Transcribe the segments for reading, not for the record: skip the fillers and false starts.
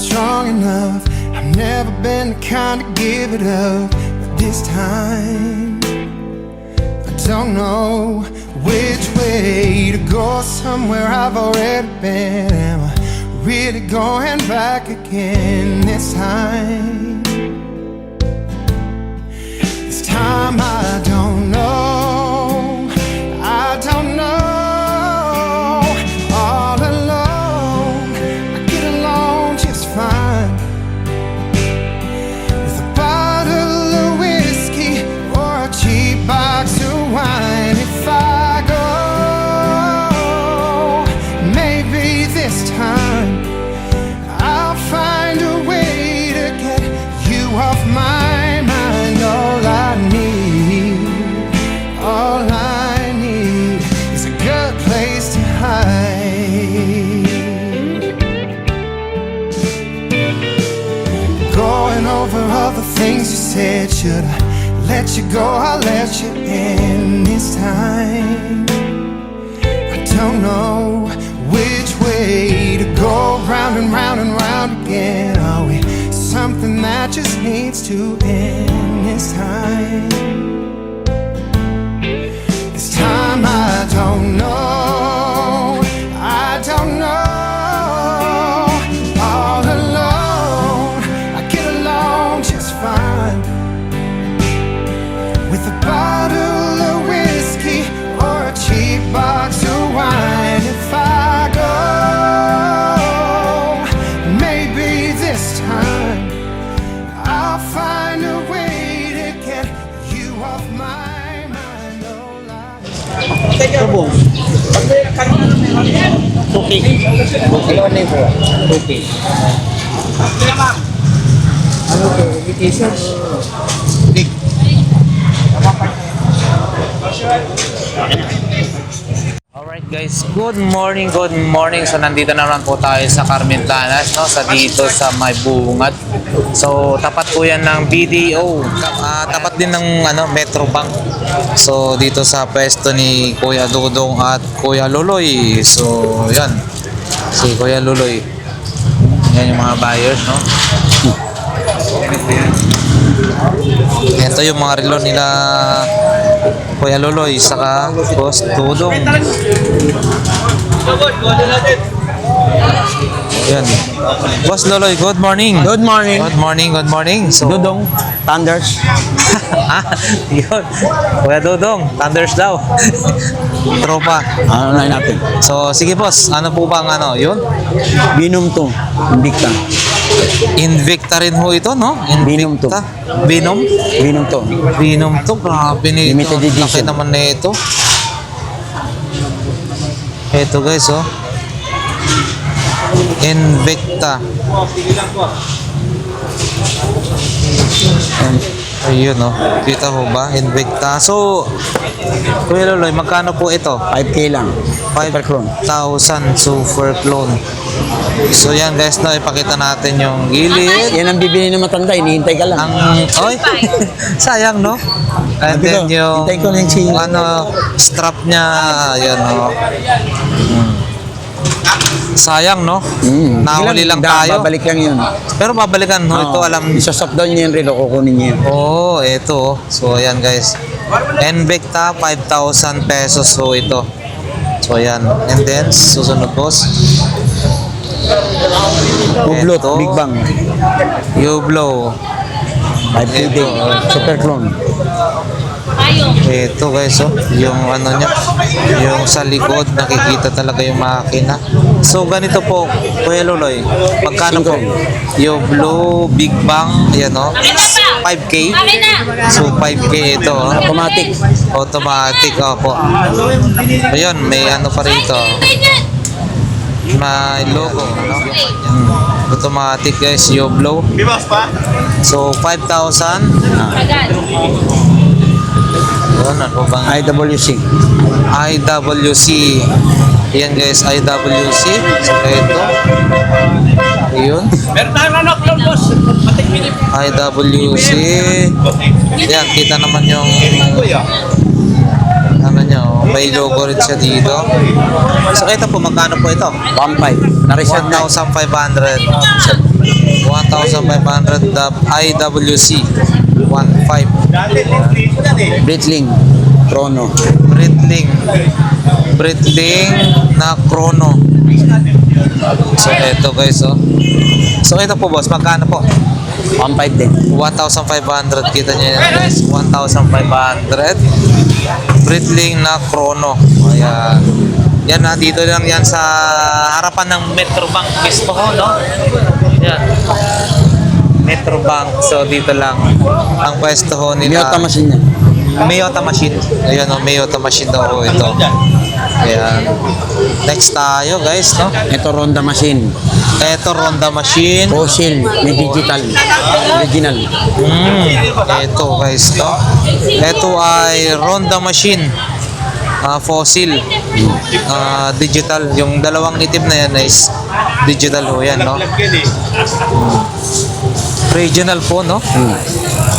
strong enough. I've never been the kind to give it up, but this time I don't know which way to go. Somewhere I've already been. Am I really going back again this time? This time I don't know. I don't know. All alone, I get along just fine with a bottle of whiskey or a cheap box of wine. If I go, maybe this time I'll find a way to get you off my mind. All I need is a good place to hide. Going over all the things you said. Should I let you go? I'll let you in this time. I don't know which way to go. Round and round and round again. Are we something that just needs to end this time? This time I don't know. I don't know. All alone, I get along just fine with a bottle of whiskey or a cheap box of wine. If I go, maybe this time I'll find a way to get you off my mind. Oh, Tubo. Tuki. Tuki. Tuki. Ano to? Vacation? Dik. Alright guys, good morning. So nandito naman po tayo sa Carmentanas, no? Sa dito sa May Bungad. So tapat po yan ng BDO. Tapat din ng Metro Bank. So dito sa pwesto ni Kuya Dudong at Kuya Luloy. So yan, si Kuya Luloy. Yan yung mga buyers, no? Ito yung mga relo nila Kuya Luloy saka Boss Dudong. Yan. Boss Luloy, good morning. Good morning. Good morning. So, Dudong, Thunders. Yun. Kuya Dudong, Thunders daw. Tropa. Ano na natin? So, sige boss, ano po bang yun? Binom to. Invicta. Invicta rin ho ito, no? Binom to. Binom? Binom to. Binom to, grabe nito. Limited edition. Laki naman na ito. Ito guys, oh. Invicta. Ayun, oh. Kita mo ba? Invicta. So, Kuya Luloy, magkano po ito? 5K lang. 5,000 super clone. So yan guys, no, ipakita natin yung gilid. Yan ang bibili ng matanda. Hinihintay ka lang. Oy, sayang, no? And then yung hintay ko lang strap niya, yan, no? Sayang, no? Nahuli lang tayo. Babalik lang yun. Pero babalikan, no? Ito alam. Isa-stop down niya yung relo. Kukunin niya yun. Oh, ito. So ayan guys. Invicta, 5,000 pesos. So ito. So ayan. And then, susunod boss. Hublot, Big Bang. Yublo. 5K Ito. Super clone. Ito guys, oh, yung niya, yung sa likod, nakikita talaga yung makina. So ganito po, Kuya Luloy, magkano po? Yublo, Big Bang, yan, oh, 5K. So 5K ito, oh. Automatic, po. Ayun, may pa rito. May logo, no? Automatic guys, Yublo. So 5,000. Ano bang IWC. IWC. Yan guys, IWC. So ito. Ayun. IWC. Yan, kita naman yung may logo rin siya dito. So ito po, magkano po ito? 1.5. Na-reserve na. 1,500. 1,500 IWC 1.5. Breitling. Chrono. Breitling na chrono. So ito guys, oh. So ito po boss, magkano po? 1.5 din. 1,500, kita nyo yan guys, 1,500 Breitling na chrono. Ayan. Yan na, dito lang yan sa harapan ng Metrobank mismo ho, no? Yan. Metrobank. So dito lang ang pwesto ho nila. Miyota machine yan. Miyota machine. Ayan o, Miyota machine daw ho ito. Ayan. Next tayo guys, no? Ito Ronda machine. Ito Ronda machine. Fossil. May digital. Original. Ito guys, no? Ito ay Ronda machine. Fossil. Digital. Yung dalawang itim na yan is digital ho yan, no? Regional po, no?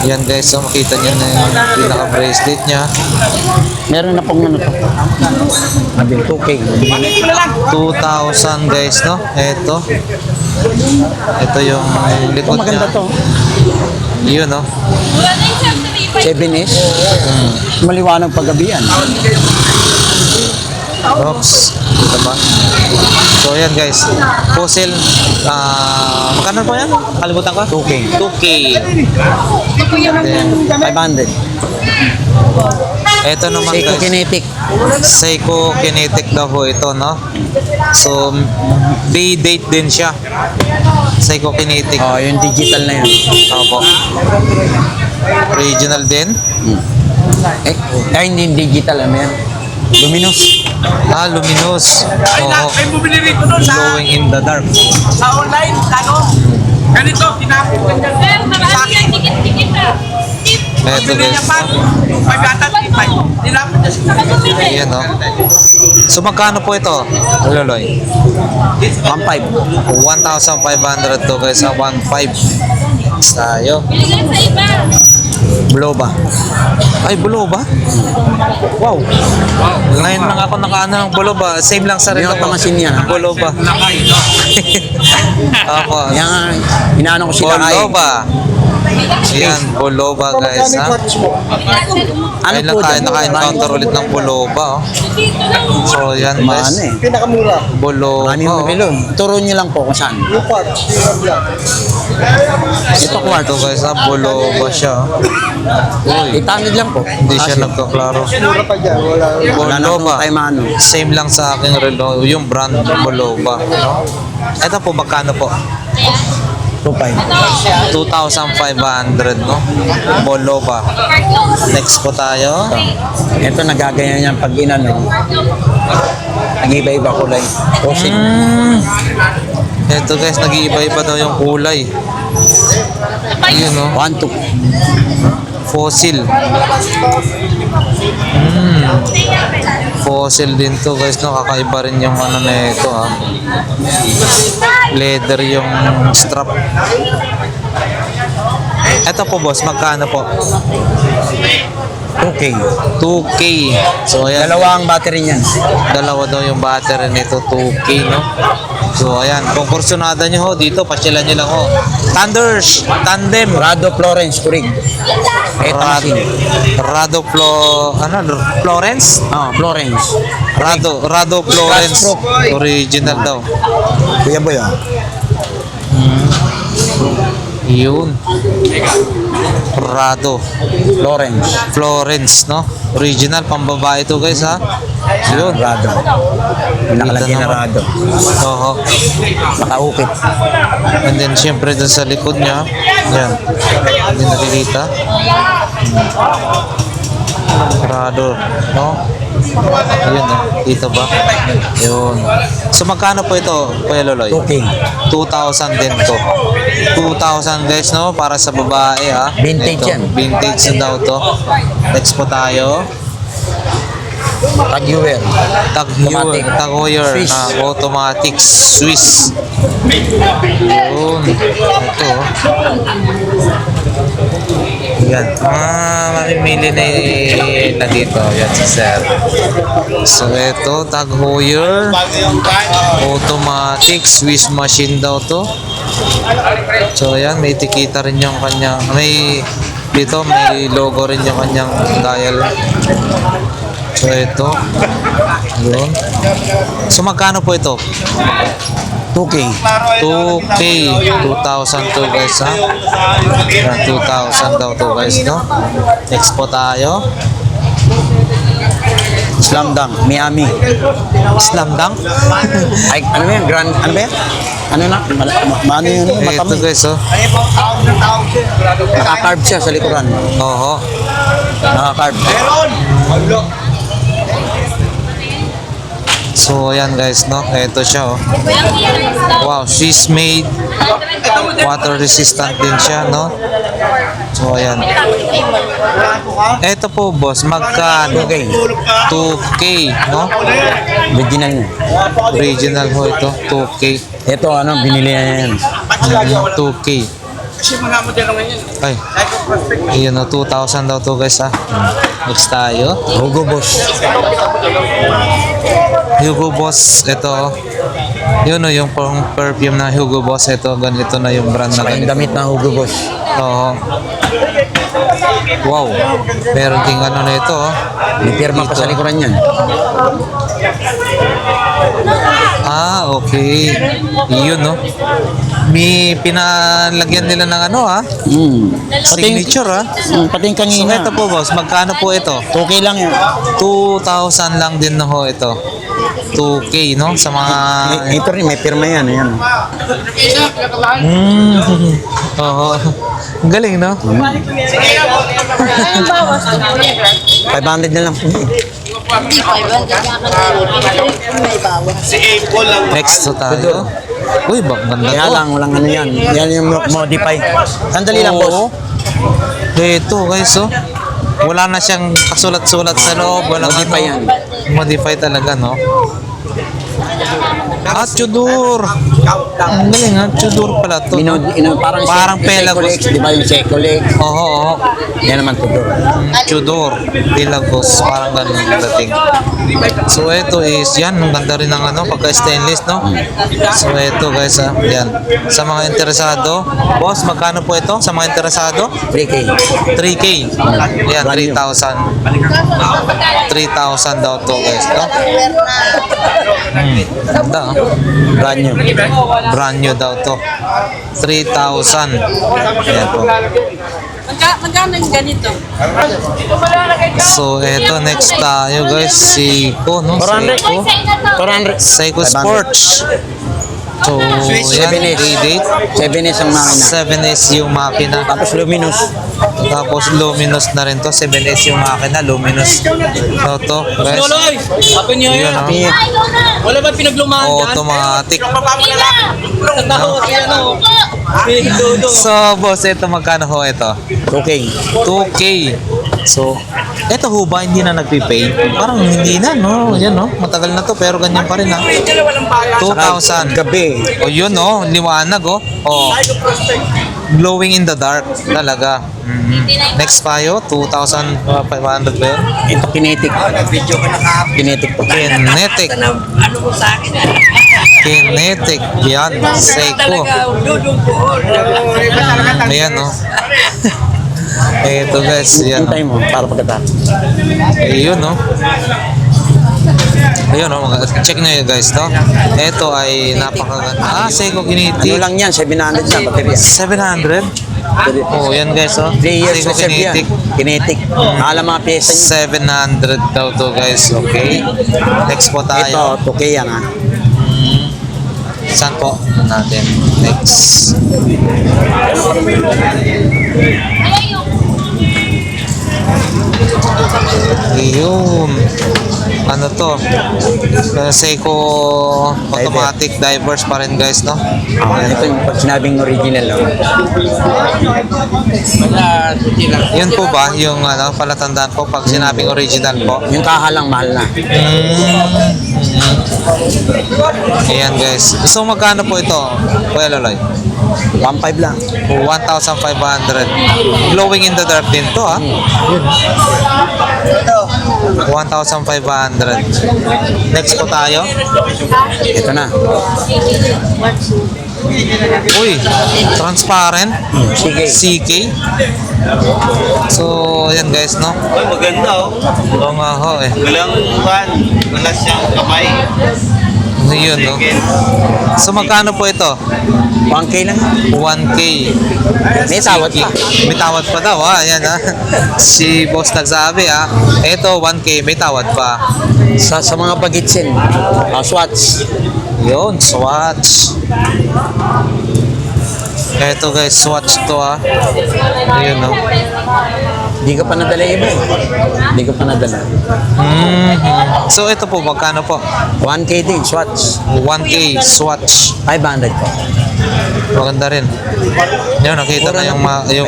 Yan guys, so makita nyo na yung pinaka-bracelet niya. Meron na pong ano to. Mabil 2K. 2,000 guys, no? Ito yung likod Oh, maganda niya. to. Yun, no? 7S. Maliwanag paggabi yan. Oops. Ito ba? So, yan guys. Fossil. Magkano po yan? Kalimutan ko? 2K. 2K. 500. Ito naman Seiko guys. Kinetic. Seiko Kinetic daw po ito, no? So, day-date din siya. Seiko Kinetic. Oh, yung digital na yun. Opo. Original din. Hindi digital, ano yan? Luminous. Luminous. Oo. Ay, bumili rito nun sa, Glowing in the dark. sa online, ano? Ganito, tinapos ka niya. Sir, marami yan, tikit-tikit ah. Ito Bumili niya guys. pa, 5 tinapos niya siya. Ayan, no? So, magkano po ito, Loloy? 1.5. 1,500 to guys, 1,500. Tayo. Biligay sa iba. Blow ba? Ay, bulo ba? Wow. Ngayon lang ako nakaano ng bulo ba? Same lang sa rin Miyota ako. machine yan. Bulo ba? Ako. Yan nga, inaano ko sila Bulo ba? Ayan, bulo ba guys, ha? Ano Ayun lang po tayo dyan? naka-encounter ulit ng bulo ba, oh. So, yan Maano guys. eh. Bulo Marami ba, yung oh. mabilo. Turo nyo lang po kung saan. Ito kwarto guys, ha? Bulo ba siya, oh. Uy, Itanid lang po. hindi siya nagkaklaro. Wala na Bulo po ba? tayo maano. Same lang sa aking relo, yung brand Boloba. Ito po, magkano po? 2.5. 2,500, no? Boloba. Next po tayo. Ito nagaganyan yan pag inano. Nag-iba-iba kulay. Fossil. Ito guys, nag-iiba-iba daw yung kulay. Yun, no? 1, 2. Fossil. Fossil din to guys, no? Kakaiba rin yung ano na ito, ha? Leather yung strap. Ito po boss, magkano po? 2K. 2K. So ayan. Dalawang battery niyan. Dalawa daw yung battery nito, 2K, no? So ayan, kung kursunada nyo ho, dito, pasyalan nyo lang ho. Thunders, Tandem. Rado Florence Kurig. Ito machine. Florence? Oh, Florence. Rado Florence. Scratch Original daw. Kuya Boy, ah. Yun. Florence, no? Original, pambabae to guys, ha? Yun. Rado. May nakalagay na naman. Rado. Oo. Nakaukit. And then, syempre, dun sa likod niya, yan. Hindi nakikita. Rado, no? Yun, no? Dito ba? Yun. So, magkano po ito, Kuya Loloy? 2K. 2,000 din to. 2,000 guys, no? Para sa babae, ha? Vintage Ito, yan. Vintage na daw to. Next po tayo. Tag-Uwer. Automatic. Tag-Heuer Swiss. na automatic Swiss. Yun. Ito. Yan. Mamimili na dito. Yan si Sir. So, ito. Tag-Heuer. Automatic Swiss machine daw to. So ayan, may tikita rin yung kanyang, dito may logo rin yung kanyang dial. So ito, yun. So magkano po ito? 2K. 2K, 2,000 guys ha. Yan, 2,000 daw to guys, no? Next po tayo. Slam dunk. Miami. Slam dunk. Ay, ano ba yan? Grand, ano ba yan? Ano na? Ano yun? Ito Matami. guys, oh. Nakakarb siya sa likuran. Oo. Nakakarb. So ayan guys, no? Ito siya, oh. Wow, she's made water resistant din siya, no? So ayan. Ito po boss, magkano? 2K, no? Original niya. Original ho ito, 2K. Ito, ano, binili niya yan. 2K. Kasi mga modelo ngayon. Ay, yun o, 2,000 daw to guys ha. Next tayo. Hugo Boss. Hugo Boss, ito. Yun o, yung perfume na Hugo Boss, ito, ganito na yung brand na Saka yung ganito. damit na Hugo Boss. Oo. Wow. Meron ding ano na ito, oh. May pirma pa sa likuran yan. Ah, okay. Yun, no? May pinalagyan nila ng ano, ha? Signature, ha? Pati yung So, kanina. ito po, boss. Magkano po ito? 2K lang yan. 2,000 lang din na ho ito. 2K, no? Sa mga... Ito rin, may pirma yan. Ayan. Oo. Ang galing, no? 500 na lang po. Si Apple lang. Next to tayo. Uy, ganda Kaya to. lang, walang ano yan. Yan yung modify. Sandali lang, boss. Ito, guys, oh. Wala na siyang kasulat-sulat sa loob. Walang Modify yan. Modify talaga, no? Ah, Tudor. Ang galing, ha? Tudor pala to. Parang Pelagos. Di ba yung Secolex? Oo, oo. Yan naman Tudor. Tudor. Pelagos. Parang ganun yung dating. So, ito is, yan. Ang ganda rin ng ano, pagka-stainless, no? So, ito, guys, ha? Yan. Sa mga interesado. Boss, magkano po ito? Sa mga interesado? 3K. 3K. Yan, 3,000. 3,000 daw to, guys, no? Ganda, oh. Brand new. Brand new daw to. 3,000. Ayan po. Magkano yung ganito? So, eto next tayo guys. Seiko, no? 400. Seiko. 400. Seiko Sports. So, yan. 7S. Date. 7S ang makina. 7S yung makina. Tapos luminous. Tapos luminous na rin to. 7S yung makina. Luminous. So, to guys. Loloy! Happy New Year! Yun, oh. Wala ba pinaglumahan dyan? Automatic. Natawa si ano. Pinagdodo. So, boss, ito magkano ho ito? 2K. 2K. So, eto ho ba hindi na nagpipay? Parang hindi na, no? Yan, no? Matagal na to, pero ganyan pa rin, ha? 2,000. Gabi. O, yun, no? Liwanag, oh. Oh. Glowing in the dark. Talaga. Next tayo, 2,500 ba yun? Ito kinetic. Kinetic to. Kinetic. Ano mo sa akin? Kinetic. Yan. Seiko. Ayan, no? Ito, guys. Yan, no? Hintay mo para pagkatapos. Ayun, no? Ayun, no? Check nyo yun, guys, no? Ito ay napakaganda. Ah, Seiko Ano Kinetic. lang yan? 700 na baterya. 700? Oh, yan, guys, oh. 3 years Seiko reserve yan. Kinetic. Kinetic. Alam mga pyesa niya. 700 daw to, guys. Okay. Next po tayo. Ito, 2K yan ha. Saan po natin? Next. Ayun. Ano to? Seiko automatic divers pa rin, guys, no? Ito yung pag sinabing original. Oh. Yun po ba yung ano, palatandaan po pag sinabing original po? Yung kaha lang mahal na. Ayan, guys. So magkano po ito? Kuya Loloy? 1.5 lang. 1,500. Glowing in the dark din to, ha? 1,500. Next po tayo. Ito na. Uy, transparent. Sige. CK. So, ayan guys, no? Ay, maganda oh. Oo nga ho eh. Walang ban. Wala siyang kamay. Yun, no? So, magkano po ito? 1K lang. 1K. May tawad pa. May tawad pa daw, ha? Ayan, ha? Si boss nagsabi, ha? Ito, 1K, may tawad pa. Sa mga bagitsin. Swatch. Yun, Swatch. Ito guys, Swatch to, ha? Ayun, no? Di ka pa nadala iba eh. Di ka pa nadala. So, ito po, magkano po? 1K din, Swatch. 1K, Swatch. 500 po. Maganda rin. Yun, nakita na yung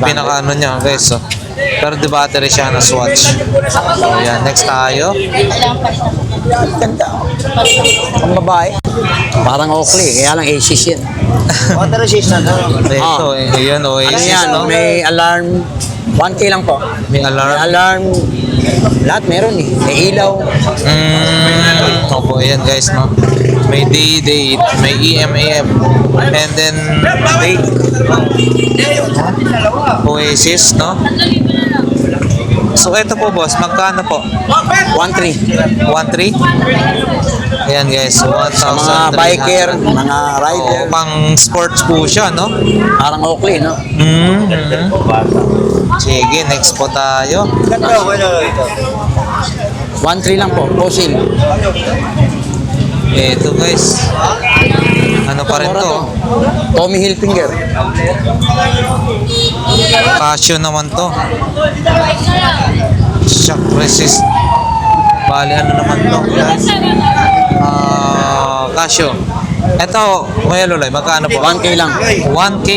pinaka-ano niya, guys. So. Pero di battery siya na Swatch. So, yan. Next tayo. Ganda. Ang babae. Parang Oakley, kaya lang Asus yan. Water resistant. Ito, yun, Ano Oasis, yan? no? May alarm. 1K lang po. May May alarm. alarm. Lahat meron eh. May ilaw. Opo, ayan guys, no? May day, date, may EMAF, and then date. Oasis, no? So, ito po, boss, magkano po? 1.3. 1.3? Ayan guys, 1,300. Sa mga biker, mga rider. Oo, pang sports po siya, no? Parang Oakley, no? Sige, next po tayo. 1.3 lang po. Fossil. Ito guys. Ano pa rin to? Tommy Hilfiger. Casio naman to. Shock resist. Bali, ano naman to? Casio. Ito, Kuya Luloy, magkano po? 1K lang. 1K.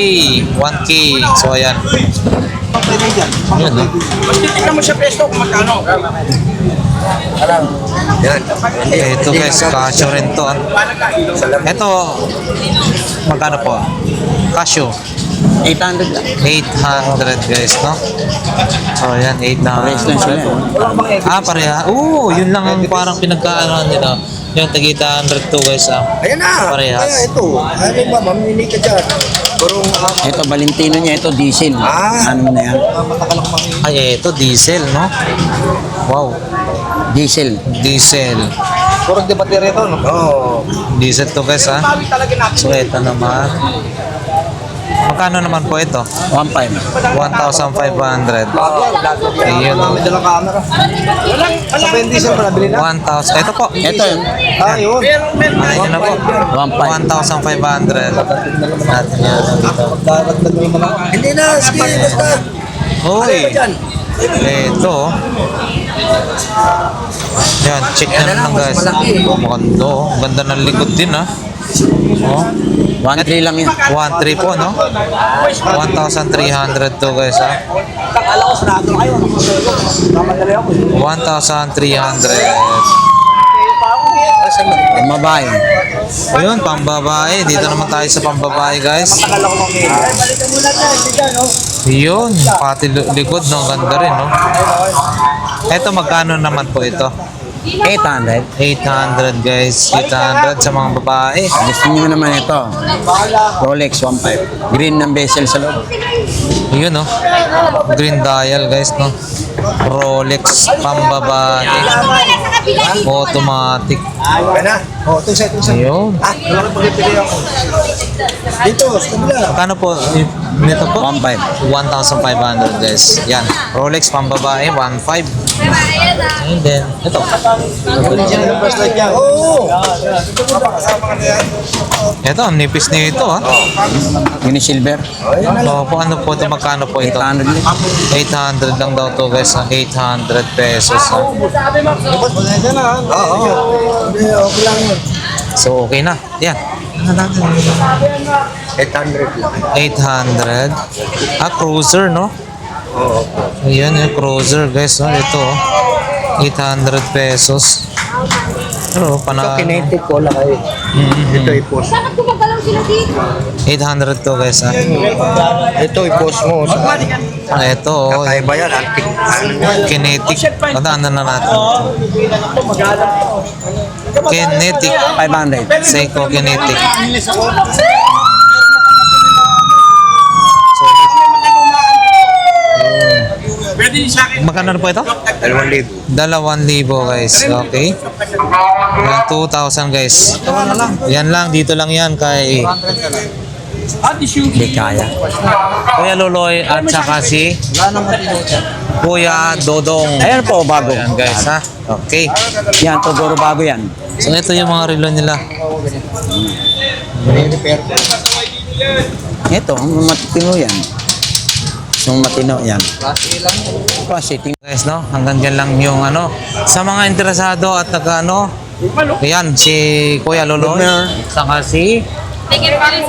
1K. So, ayan. Ayan, no? Tingnan mo sa pesto kung magkano. Ito guys, Casio rin to. Ito, magkano po? Casio. 800 lang. 800 guys, no? So, ayan, Pares lang 800. sila. Pareha. Oo, yun lang ang parang pinagkaanan nila. Yung tagita 100 to guys, Ayan na. Parehas. Kaya ito. Ano ba? Mamili ka dyan. Parang Ito, Valentino niya. Ito, diesel. Ano na yan? Ay, ito, diesel, no? Wow, Diesel. diesel. Puro di baterya ito, no? Oo. Diesel to guys, ha? So, ito naman. Magkano naman po ito? 1.5. 1,500. Ayun, no? May dalang camera. Sa Bendisel pa nabili na? 1,000. Ito po. Ito yun. Yun. Ano yun na po? 1,500. Natin yan. Dadagdag naman ako. Hindi na, sige, basta. Hoy. Ito. Yan, check na lang guys. Maganda, oh. Ganda ng likod din, ha? Oh. 1.3 lang yan. 1,300 po, no? 1,300 to guys, ha? Akala ko sarado kayo. Mamadali ako. 1,300. Ang babae. Ayun, pambabae. Dito naman tayo sa pambabae, guys. Akala ko mamili. Yun, pati likod, no? Ganda rin, no? Eto, magkano naman po ito? 800. 800, guys. 800 sa mga babae. Gusto niyo naman ito. Rolex 1.5. Green ng bezel sa loob. Yun, no? Green dial, guys, no? Rolex, pambabae. Automatic. Kaya na. O, ito isa. Yun. Wala ko pagpipili ako. Dito, sa kabila. Magkano po nito po? 1.5. 1,500 guys. Yan. Rolex pambabae, 1,500. And then, ito. Flashlight niya. Oo. Ito, ang nipis nito, ha? Yun yung silver. So, po, ano po ito? Magkano po ito? 800 lang. 800 lang daw to guys. 800 pesos. Ha? Oo. Okay lang yun. So, okay na. Yan. 800 lang. 800. Cruiser, no? Oo. Ayan, yung cruiser guys. Oh. Ito, oh. 800 pesos. Pero, Kinetic ko lang kayo. Ito i-post. 800 to guys. Ha? Ito i-post mo. Ito, oh. Kakaiba yan. Antik. Kinetic. Tandaan na natin. Kinetic. 500. Seiko Kinetic. Magkano na po ito? 2,000 guys. Okay. Yan, 2,000 guys. Yan lang, dito lang yan kay Kaya. Kuya Loloy at saka si Kuya Dodong. Ayan po, bago. Ayan guys ha. Okay. Yan, Todoro bago yan. So ito yung mga relo nila. Ito, matino yan. Yung matino yan. Kasi Guys no, hanggang dyan lang yung ano. Sa mga interesado at nag-ano, ayan, si Kuya Loloy, saka si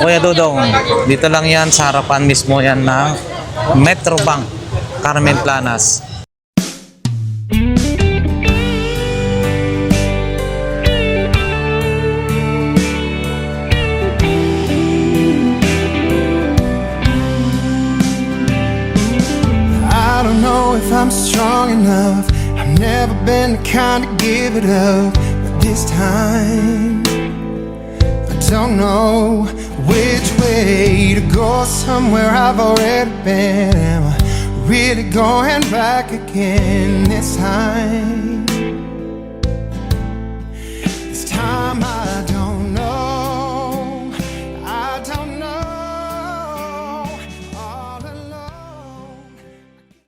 Kuya Dodong. Dito lang yan sa harapan mismo yan ng Metrobank, Carmen Planas. I don't know if I'm strong enough. I've never been the kind to give it up, but this time I don't know which way to go. Somewhere I've already been. Am I really going back again this time?